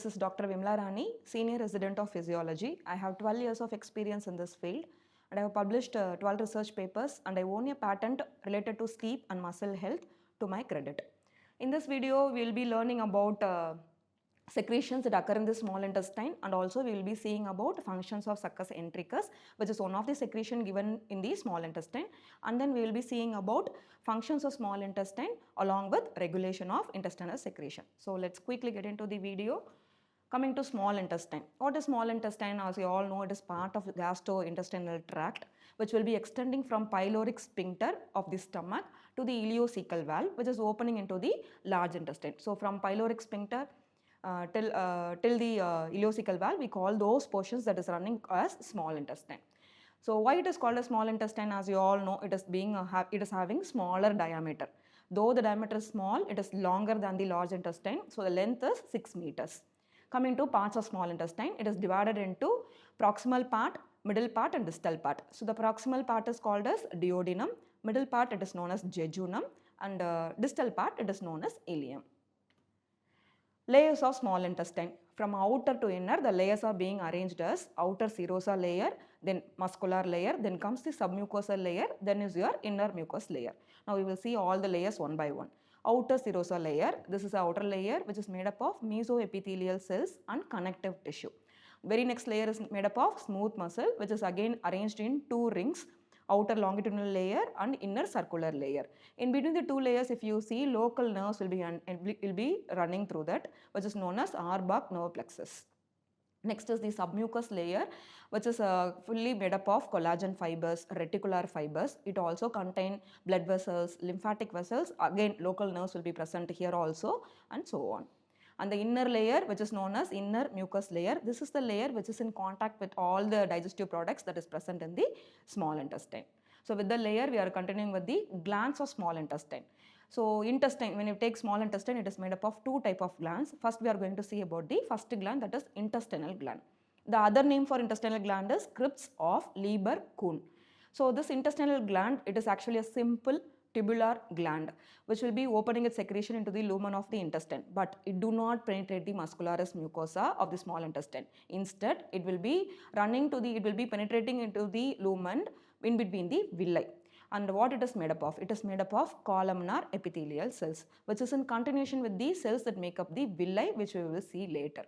is Dr. Vimala Rani, Senior Resident of Physiology. I have 12 years of experience in this field and I have published 12 research papers and I own a patent related to sleep and muscle health to my credit. In this video, we will be learning about secretions that occur in the small intestine, and also we will be seeing about functions of succus entericus, which is one of the secretion given in the small intestine, and then we will be seeing about functions of small intestine along with regulation of intestinal secretion. So let's quickly get into the video. Coming to small intestine. What is small intestine? As you all know, it is part of the gastrointestinal tract, which will be extending from pyloric sphincter of the stomach to the ileocecal valve, which is opening into the large intestine. So from pyloric sphincter till the ileocecal valve, we call those portions that is running as small intestine. So why it is called a small intestine? As you all know, it is having smaller diameter. Though the diameter is small, it is longer than the large intestine. So the length is 6 meters. Coming to parts of small intestine, it is divided into proximal part, middle part and distal part. So the proximal part is called as duodenum, middle part it is known as jejunum, and distal part it is known as ileum. Layers of small intestine. From outer to inner, the layers are being arranged as outer serosa layer, then muscular layer, then comes the submucosal layer, then is your inner mucous layer. Now we will see all the layers one by one. Outer serosa layer, this is the outer layer which is made up of mesoepithelial cells and connective tissue. Very next layer is made up of smooth muscle, which is again arranged in two rings, outer longitudinal layer and inner circular layer. In between the two layers, if you see, local nerves will be running through that, which is known as Auerbach nerve plexus. Next is the submucous layer, which is fully made up of collagen fibers, reticular fibers. It also contains blood vessels, lymphatic vessels. Again, local nerves will be present here also, and so on. And the inner layer, which is known as inner mucous layer, this is the layer which is in contact with all the digestive products that is present in the small intestine. So with the layer, we are continuing with the glands of small intestine. So intestine, when you take small intestine, it is made up of two type of glands. First, we are going to see about the first gland, that is intestinal gland. The other name for intestinal gland is crypts of Lieber-Kuhn. So this intestinal gland, it is actually a simple tubular gland which will be opening its secretion into the lumen of the intestine, but it do not penetrate the muscularis mucosa of the small intestine. Instead, it will be penetrating into the lumen in between the villi. And what it is made up of? It is made up of columnar epithelial cells, which is in continuation with the cells that make up the villi, which we will see later.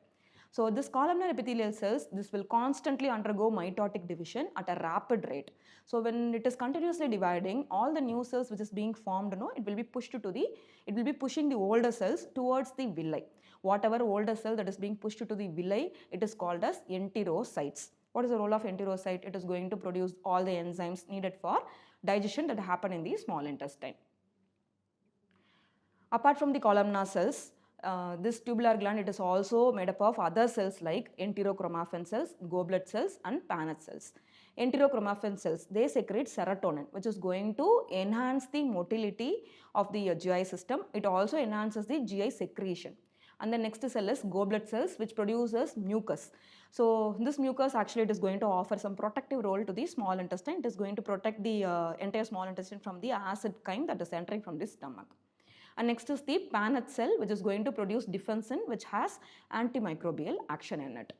So this columnar epithelial cells, this will constantly undergo mitotic division at a rapid rate. So when it is continuously dividing, all the new cells which is being formed, it will be pushing the older cells towards the villi. Whatever older cell that is being pushed to the villi, it is called as enterocytes. What is the role of enterocyte? It is going to produce all the enzymes needed for digestion that happen in the small intestine. Apart from the columnar cells, this tubular gland, it is also made up of other cells like enterochromaffin cells, goblet cells and Paneth cells. Enterochromaffin cells, they secrete serotonin, which is going to enhance the motility of the GI system. It also enhances the GI secretion. And the next cell is goblet cells, which produces mucus. So this mucus actually it is going to offer some protective role to the small intestine. It is going to protect the entire small intestine from the acid chyme that is entering from the stomach. And next is the Paneth cell, which is going to produce defensin, which has antimicrobial action in it.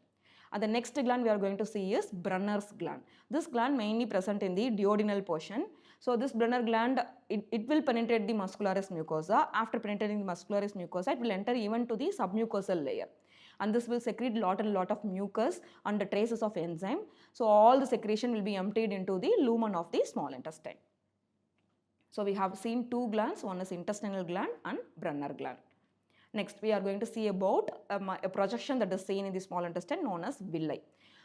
And the next gland we are going to see is Brunner's gland. This gland mainly present in the duodenal portion. So this Brunner gland, it will penetrate the muscularis mucosa. After penetrating the muscularis mucosa, it will enter even to the submucosal layer. And this will secrete lot of mucus and the traces of enzyme. So all the secretion will be emptied into the lumen of the small intestine. So we have seen two glands, one is intestinal gland and Brunner gland. Next, we are going to see about a projection that is seen in the small intestine known as villi.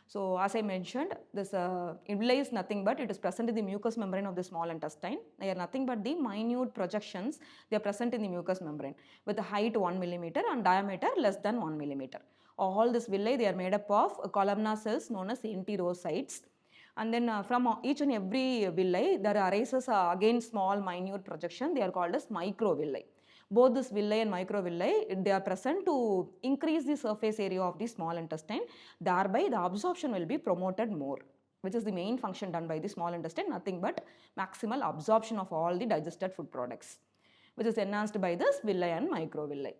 So as I mentioned, this villi is nothing but it is present in the mucous membrane of the small intestine. They are nothing but the minute projections. They are present in the mucous membrane with a height 1 millimeter and diameter less than 1 millimeter. All this villi, they are made up of columnar cells known as enterocytes. And then from each and every villi, there arises again small minute projection. They are called as microvilli. Both this villi and microvilli, they are present to increase the surface area of the small intestine. Thereby, the absorption will be promoted more, which is the main function done by the small intestine, nothing but maximal absorption of all the digested food products, which is enhanced by this villi and microvilli.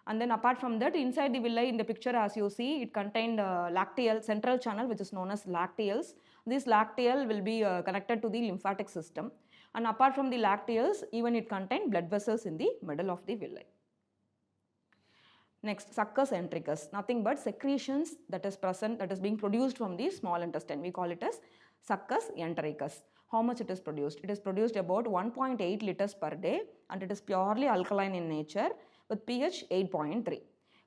And then apart from that, inside the villi in the picture as you see, it contained lacteal central channel which is known as lacteals. This lacteal will be connected to the lymphatic system, and apart from the lacteals, even it contained blood vessels in the middle of the villi. Next, succus entericus, nothing but secretions that is present, that is being produced from the small intestine. We call it as succus entericus. How much it is produced? It is produced about 1.8 liters per day, and it is purely alkaline in nature with pH 8.3.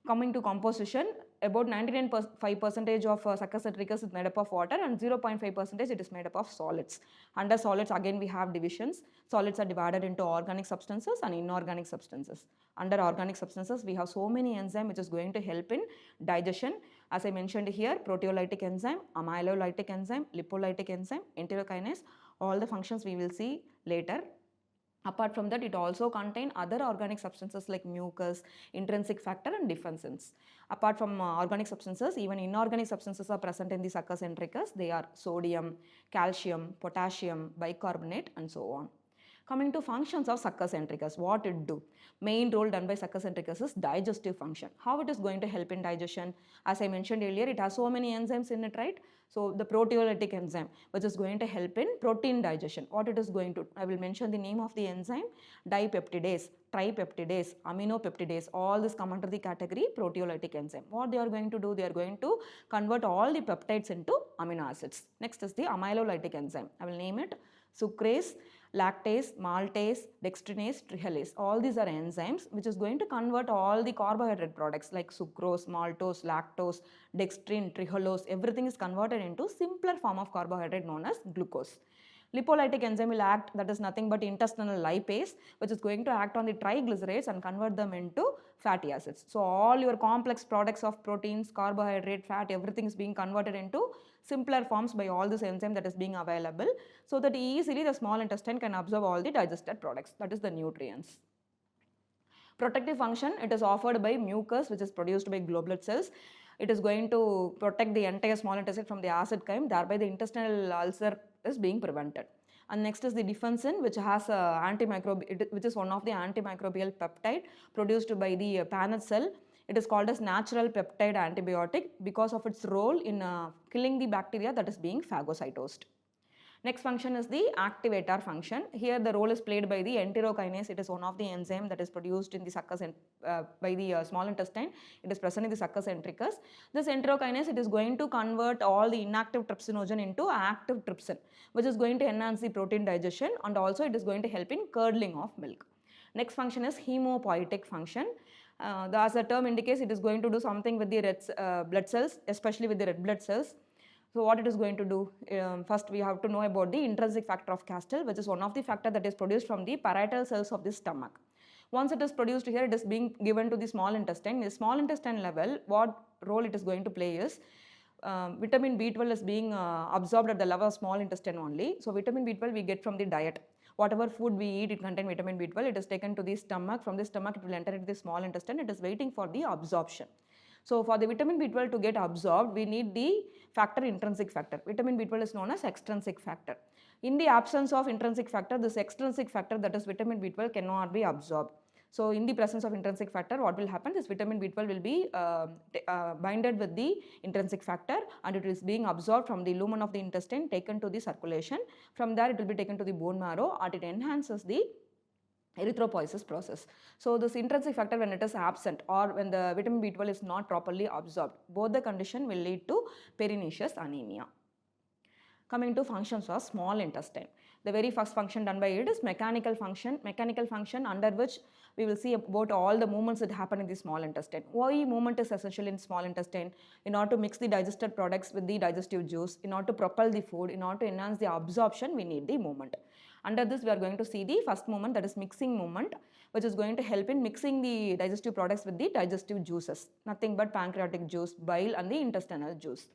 Coming to composition, about 99.5% of succus entericus is made up of water, and 0.5% it is made up of solids. Under solids, again we have divisions. Solids are divided into organic substances and inorganic substances. Under organic substances, we have so many enzymes which is going to help in digestion. As I mentioned here, proteolytic enzyme, amylolytic enzyme, lipolytic enzyme, enterokinase, all the functions we will see later. Apart from that, it also contains other organic substances like mucus, intrinsic factor and defensins. Apart from organic substances, even inorganic substances are present in the succus entericus. They are sodium, calcium, potassium, bicarbonate and so on. Coming to functions of succus entericus, what it do? Main role done by succus entericus is digestive function. How it is going to help in digestion? As I mentioned earlier, it has so many enzymes in it, right? So the proteolytic enzyme which is going to help in protein digestion. What it is going to, I will mention the name of the enzyme: dipeptidase, tripeptidase, aminopeptidase. All this come under the category proteolytic enzyme. What they are going to do? They are going to convert all the peptides into amino acids. Next is the amylolytic enzyme. I will name it sucrase, lactase, maltase, dextrinase, trihalase. All these are enzymes which is going to convert all the carbohydrate products like sucrose, maltose, lactose, dextrin, trihalose. Everything is converted into simpler form of carbohydrate known as glucose. Lipolytic enzyme will act, that is nothing but intestinal lipase, which is going to act on the triglycerides and convert them into fatty acids. So all your complex products of proteins, carbohydrate, fat, everything is being converted into simpler forms by all this enzyme that is being available, so that easily the small intestine can absorb all the digested products, that is the nutrients. Protective function, it is offered by mucus which is produced by globular cells. It is going to protect the entire small intestine from the acid chyme, thereby the intestinal ulcer is being prevented. And next is the defensin, which has which is one of the antimicrobial peptide produced by the Paneth cell. It is called as natural peptide antibiotic because of its role in killing the bacteria that is being phagocytosed. Next function is the activator function. Here the role is played by the enterokinase. It is one of the enzyme that is produced in the succus by the small intestine. It is present in the succus entericus. This enterokinase, it is going to convert all the inactive trypsinogen into active trypsin, which is going to enhance the protein digestion, and also it is going to help in curdling of milk. Next function is hemopoietic function. As the term indicates, it is going to do something with the red blood cells, especially with the red blood cells. So what it is going to do? First we have to know about the intrinsic factor of Castile, which is one of the factor that is produced from the parietal cells of the stomach. Once it is produced here, it is being given to the small intestine. In the small intestine level, what role it is going to play is vitamin B12 is being absorbed at the level of small intestine only. So vitamin B12 we get from the diet. Whatever food we eat, it contains vitamin B12. It is taken to the stomach. From the stomach, it will enter into the small intestine. It is waiting for the absorption. So for the vitamin B12 to get absorbed, we need the factor intrinsic factor. Vitamin B12 is known as extrinsic factor. In the absence of intrinsic factor, this extrinsic factor, that is vitamin B12, cannot be absorbed. So in the presence of intrinsic factor, what will happen? This vitamin B12 will be binded with the intrinsic factor, and it is being absorbed from the lumen of the intestine, taken to the circulation. From there it will be taken to the bone marrow, and it enhances the erythropoiesis process. So this intrinsic factor, when it is absent or when the vitamin B12 is not properly absorbed, both the condition will lead to pernicious anemia. Coming to functions of small intestine. The very first function done by it is mechanical function. Mechanical function, under which we will see about all the movements that happen in the small intestine. Why movement is essential in small intestine? In order to mix the digested products with the digestive juice, in order to propel the food, in order to enhance the absorption, we need the movement. Under this, we are going to see the first movement, that is mixing movement, which is going to help in mixing the digestive products with the digestive juices. Nothing but pancreatic juice, bile and the intestinal juice.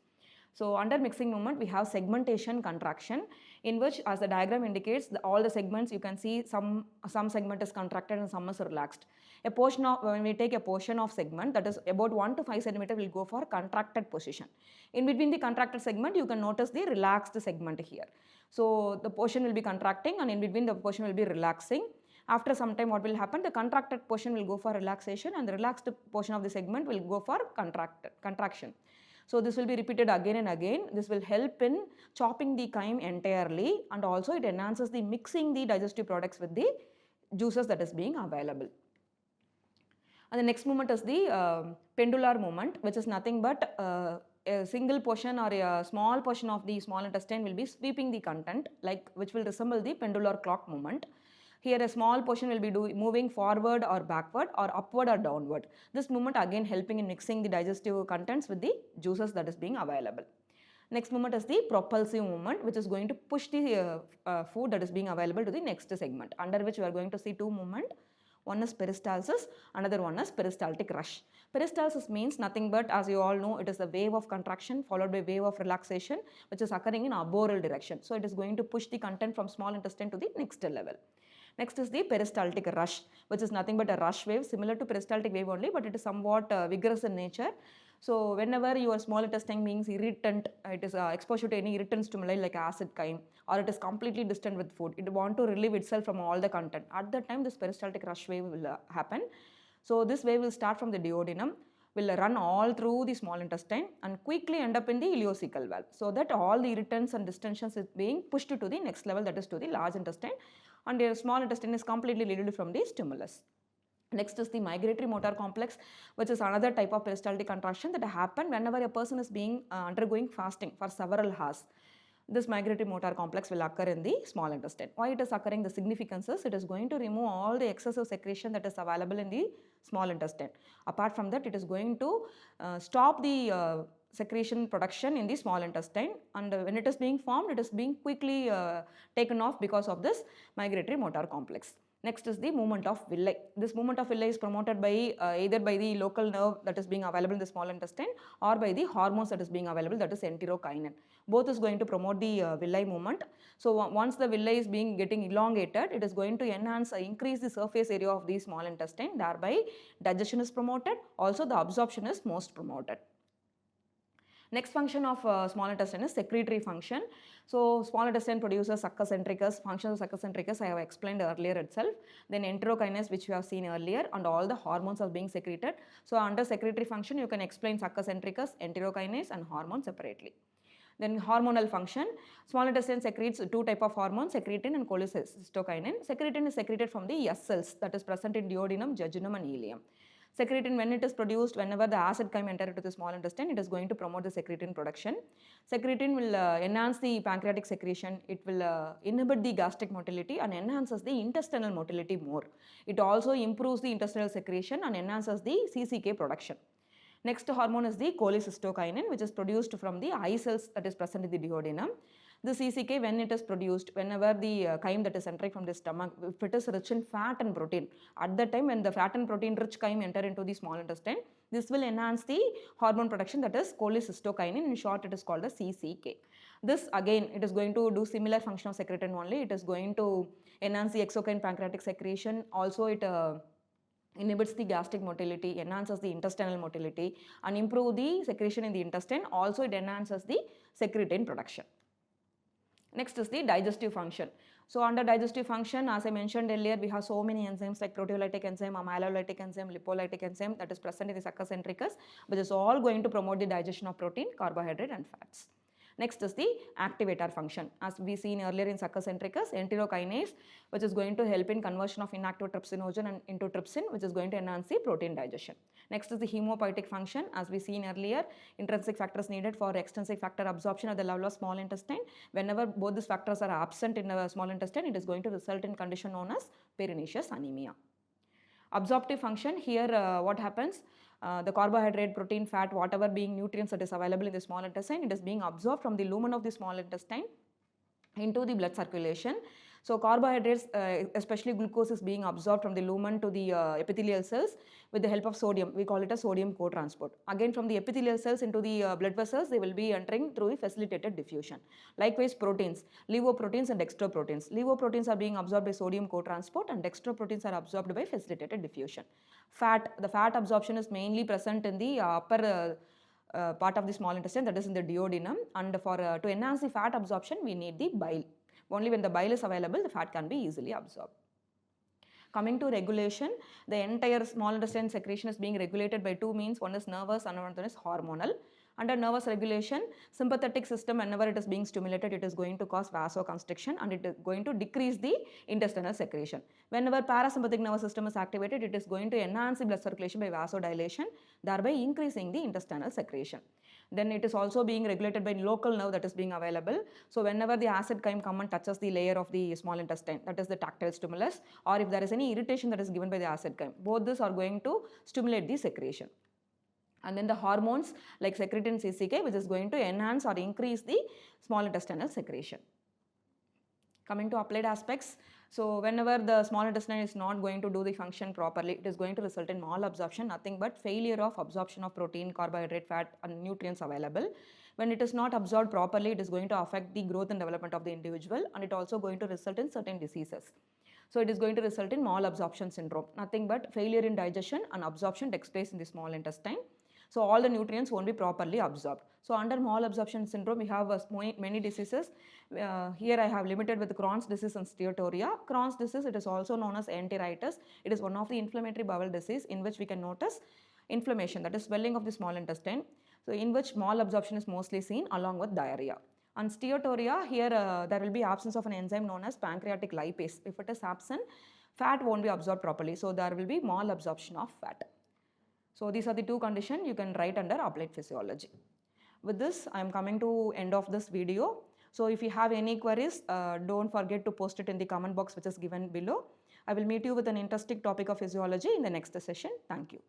So under mixing movement, we have segmentation contraction, in which, as the diagram indicates, all the segments, you can see some segment is contracted and some is relaxed. A portion of, when we take a portion of segment, that is about 1 to 5 centimeter, will go for contracted position. In between the contracted segment, you can notice the relaxed segment here. So the portion will be contracting, and in between the portion will be relaxing. After some time what will happen, the contracted portion will go for relaxation and the relaxed portion of the segment will go for contraction. So this will be repeated again and again. This will help in chopping the chyme entirely, and also it enhances the mixing the digestive products with the juices that is being available. And the next movement is the pendular movement, which is nothing but a single portion or a small portion of the small intestine will be sweeping the content, which will resemble the pendular clock movement. Here a small portion will be moving forward or backward or upward or downward. This movement again helping in mixing the digestive contents with the juices that is being available. Next movement is the propulsive movement, which is going to push the food that is being available to the next segment, under which we are going to see two movements. One is peristalsis, another one is peristaltic rush. Peristalsis means nothing but, as you all know, it is a wave of contraction followed by wave of relaxation, which is occurring in arboreal direction. So it is going to push the content from small intestine to the next level. Next is the peristaltic rush, which is nothing but a rush wave similar to peristaltic wave only, but it is somewhat vigorous in nature. So whenever your small intestine being irritant, it is exposure to any irritant stimuli like acid chyme, or it is completely distant with food, it want to relieve itself from all the content. At that time this peristaltic rush wave will happen. So this wave will start from the duodenum, will run all through the small intestine and quickly end up in the ileocecal valve, so that all the irritants and distensions is being pushed to the next level, that is to the large intestine, and your small intestine is completely relieved from the stimulus. Next is the migratory motor complex, which is another type of peristaltic contraction that happen whenever a person is being undergoing fasting for several hours. This migratory motor complex will occur in the small intestine. Why it is occurring? The significance is it is going to remove all the excessive secretion that is available in the small intestine. Apart from that, it is going to stop the secretion production in the small intestine, and when it is being formed, it is being quickly taken off because of this migratory motor complex. Next is the movement of villi. This movement of villi is promoted by either by the local nerve that is being available in the small intestine or by the hormones that is being available, that is enterokinin. Both is going to promote the villi movement. So once the villi is being getting elongated, it is going to enhance, increase the surface area of the small intestine. Thereby digestion is promoted. Also the absorption is most promoted. Next function of small intestine is secretory function. So small intestine produces succus centricus. Function of succus centricus I have explained earlier itself. Then enterokinase, which we have seen earlier, and all the hormones are being secreted. So under secretory function you can explain succus centricus, enterokinase and hormone separately. Then hormonal function, small intestine secretes two type of hormones, secretin and cholecystokinin. Secretin is secreted from the S cells that is present in duodenum, jejunum and ileum. Secretin, when it is produced, whenever the acid chyme enter into the small intestine, it is going to promote the secretin production. Secretin will enhance the pancreatic secretion, it will inhibit the gastric motility and enhances the intestinal motility more. It also improves the intestinal secretion and enhances the CCK production. Next hormone is the cholecystokinin, which is produced from the eye cells that is present in the duodenum. The CCK, when it is produced, whenever the chyme that is entering from the stomach, if it is rich in fat and protein, at that time when the fat and protein rich chyme enter into the small intestine, this will enhance the hormone production, that is cholecystokinin. In short, it is called the CCK. This again, it is going to do similar function of secretin only. It is going to enhance the exocrine pancreatic secretion. Also it inhibits the gastric motility, enhances the intestinal motility and improve the secretion in the intestine. Also it enhances the secretin production. Next is the digestive function. So under digestive function, as I mentioned earlier, we have so many enzymes like proteolytic enzyme, amylolytic enzyme, lipolytic enzyme that is present in the succus centricus, which is all going to promote the digestion of protein, carbohydrate and fats. Next is the activator function. As we seen earlier in succus centricus, enterokinase, which is going to help in conversion of inactive trypsinogen into trypsin, which is going to enhance the protein digestion. Next is the hemopoietic function. As we seen earlier, intrinsic factors needed for extrinsic factor absorption at the level of small intestine. Whenever both these factors are absent in the small intestine, it is going to result in condition known as pernicious anemia. Absorptive function, here what happens? The carbohydrate, protein, fat, whatever being nutrients that is available in the small intestine, it is being absorbed from the lumen of the small intestine into the blood circulation. So carbohydrates, especially glucose, is being absorbed from the lumen to the epithelial cells with the help of sodium. We call it a sodium co-transport. Again, from the epithelial cells into the blood vessels, they will be entering through the facilitated diffusion. Likewise, proteins, levoproteins and dextroproteins. Levoproteins are being absorbed by sodium co-transport and dextroproteins are absorbed by facilitated diffusion. Fat, the fat absorption is mainly present in the upper part of the small intestine, that is in the duodenum, and for to enhance the fat absorption we need the bile. Only when the bile is available, the fat can be easily absorbed. Coming to regulation, the entire small intestine secretion is being regulated by two means. One is nervous and one is hormonal. Under nervous regulation, sympathetic system, whenever it is being stimulated, it is going to cause vasoconstriction and it is going to decrease the intestinal secretion. Whenever parasympathetic nervous system is activated, it is going to enhance the blood circulation by vasodilation, thereby increasing the intestinal secretion. Then it is also being regulated by local nerve that is being available. So whenever the acid chyme come and touches the layer of the small intestine, that is the tactile stimulus, or if there is any irritation that is given by the acid chyme, both these are going to stimulate the secretion. And then the hormones like secretin CCK, which is going to enhance or increase the small intestinal secretion. Coming to applied aspects, so whenever the small intestine is not going to do the function properly, it is going to result in malabsorption, nothing but failure of absorption of protein, carbohydrate, fat and nutrients available. When it is not absorbed properly, it is going to affect the growth and development of the individual, and it also going to result in certain diseases. So it is going to result in malabsorption syndrome, nothing but failure in digestion and absorption takes place in the small intestine. So all the nutrients won't be properly absorbed. So under malabsorption syndrome, we have many diseases. Here I have limited with Crohn's disease and steatorrhea. Crohn's disease, it is also known as enteritis. It is one of the inflammatory bowel disease in which we can notice inflammation, that is swelling of the small intestine. So in which malabsorption is mostly seen along with diarrhea. And steatorrhea, here there will be absence of an enzyme known as pancreatic lipase. If it is absent, fat won't be absorbed properly. So there will be malabsorption of fat. So these are the two conditions you can write under applied physiology. With this, I am coming to end of this video. So if you have any queries, don't forget to post it in the comment box which is given below. I will meet you with an interesting topic of physiology in the next session. Thank you.